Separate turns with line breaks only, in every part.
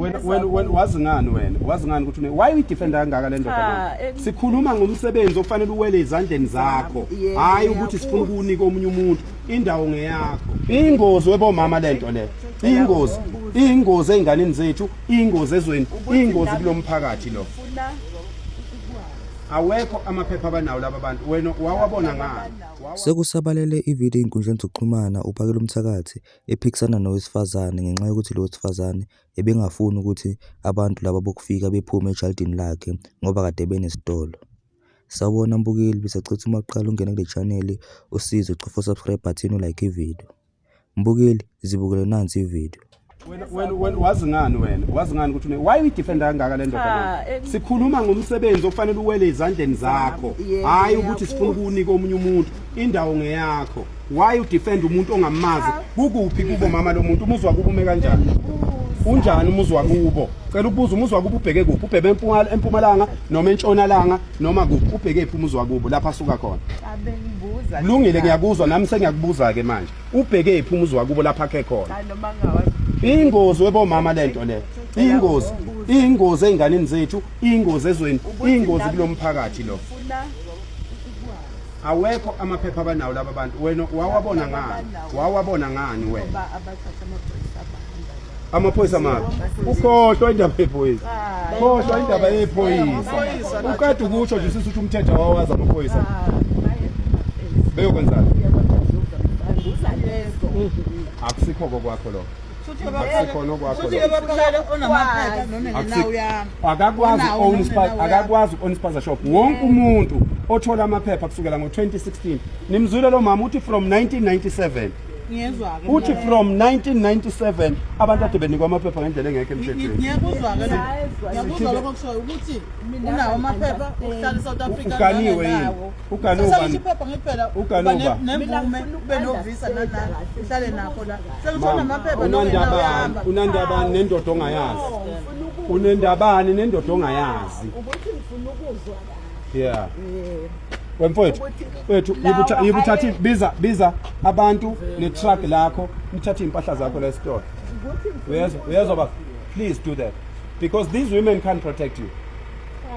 wena wazi ngani ukuthi why we defend kangaka le ndoda sikhuluma ngomsebenzi ofanele uwele izandleni zakho hayi ukuthi sifuna ukunika omunye umuntu indawo ngeyakho ingozi webomama lento le ingozi einganeni zethu ingozi ezweni ingozi kulomphakathi lo awekho amaphepha abanawo laba bantu wena wawabona ngani
sekusabalele ivideo einkundleni zokuxhumana uphakela umthakathi ephikisana nowesifazane ngenxa yokuthi lo wesifazane ebengafuni ukuthi abantu laba bokufika bephume ejaldini lakhe ngoba kade benesitolo. Sawubona mbukeli, bisacitha uma uqala ungena kule channel usize ucofa subscribe button ulike ivideo. Mbukeli, zibukele nansi ivideo.
wena wazi ngani ukuthi why we defend kangaka le ndoda sikhuluma ngomsebenzi ofanele uwele izandleni zakho hayi ukuthi sifuna ukunika omunye umuntu indawo ngeyakho why you defend umuntu ongamazi kukuphi kubo mama lo muntu umuzwa kubo ume kanjani unjani umuzwa kubo cela ubuza umuzwa kubo ubheke kuphi ubheke empumalanga noma entshonalanga noma kuphi ubheke kuphi umuzwa kubo lapha asuka khona kulungile ngiyakuzwa nami sengiyakubuza ke manje ubheke kuphi umuzwa kubo lapha akhe khona
noma ngawazi
ingozi webomama lento le ingozi einganeni zethu ingozi ezweni ingozi kulomphakathi lo awekho amaphepha abanawo laba bantu wena wawabona ngani wena amaphoyisa manje ukhohlwa indaba yephoyisa khohlwa indaba yephoyisa ukade ukutsho nje sisithi umthetho wawazi amaphoyisa beyokwenzani akusikho kwakho lo akakwazi unispaza shop wonke umuntu othola amaphepha kusukela ngo2016 nimzwile lo mama uthi from 1997 uthi from 1997 abantu ade benikwa amaphepha ngendlela engekho emthethweni
ngiyakuzwa lokho kusho ukuthi unawo amaphepha uhlala eSouth Africa
ukaniwe yini
ukanuba ukanuba nemvume ube novisa nana uhlale nakho la sekuthola amaphepha
unandabani nendoda ongayazi unendabani nendoda ongayazi
ukuthi ngifuna ukuzwa
yeah wemfowethu yibuthathi biza abantu netruck lakho nithathe impahla zakho la store uyezwa ba please do that because these women can't protect you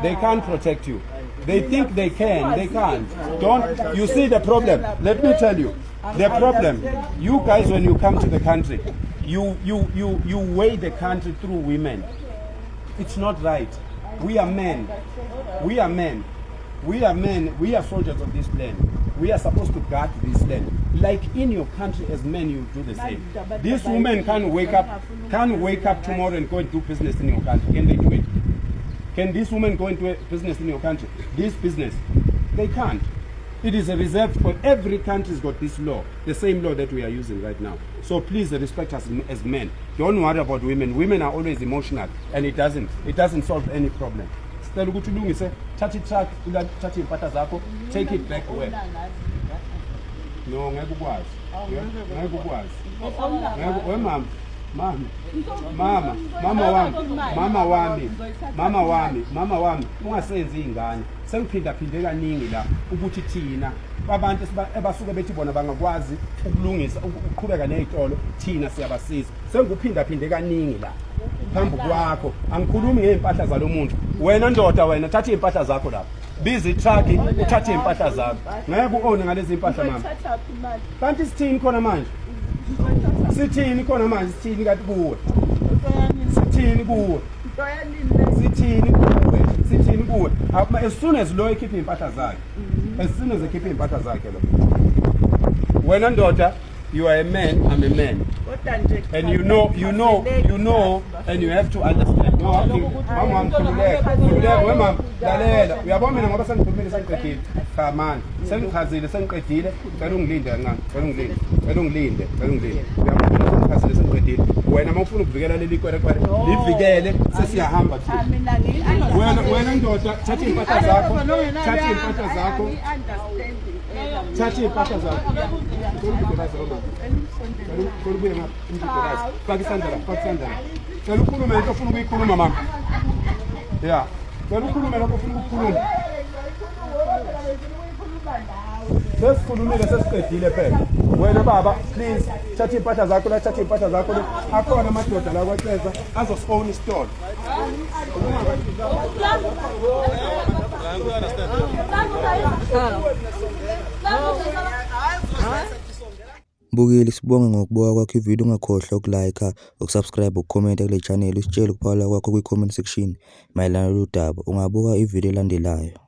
they can't protect you they think they can't don't you see the problem let me tell you the problem you guys when you come to the country you weigh the country through women it's not right we are men we are soldiers of this land. We are supposed to guard this land. Like in your country as men you do the same. These women can't wake up tomorrow and go and do business in your country. Can they do it? Can these women go and do business in your country? This business? They can't. It is a reserved for every country's got this law, the same law that we are using right now. So please respect us as men. Don't worry about women. Women are always emotional and it doesn't solve any problem. Cela ukuthi ulungise thatha itruck thatha impahla zakho take it back away no ngeke ukwazi mama wami ungasenzi izingane sengiphinda kaningi la ukuthi thina abantu ebasuke bethi bona bangakwazi ukulungisa ukuqhubeka nezitolo thina siyabasiza senguphinda kaningi la phambi kwakho angikhulumi ngeimpahla zalomuntu wena ndoda wena thatha impahla zakho lapha biza itruck uthathe impahla zakho ngeke uone ngalezi impahla mama kanti sithini khona manje sithini kanti kuwe sithini kuwe as soon as lo ekhipha impahla zakhe lo wena ndoda you are a man, I'm a man. And you know, and you have to understand. Come on. Wena mawufuna ukuvikela leli kwere livikele sesiyahamba thina wena ndoda thatha impahla zakho Pakistan cela ukhulume into ofuna ukuyikhuluma mama cela ukhulume lokho ofuna ukukhuluma sesikhulumile sesiqedile phela wena baba please thatha impahla zakho la thatha impahla zakho la akhona amadoda la kwaceza azosifona isitolo
Mbukeli sibonge ngokubuka kwakho ivideo ungakhohlwa ukulike, ukusubscribe, ukucomment kule channel usitshele ukuphawula kwakho kwi-comment section mayelana nolu daba. Ungabuka ivideo elandelayo.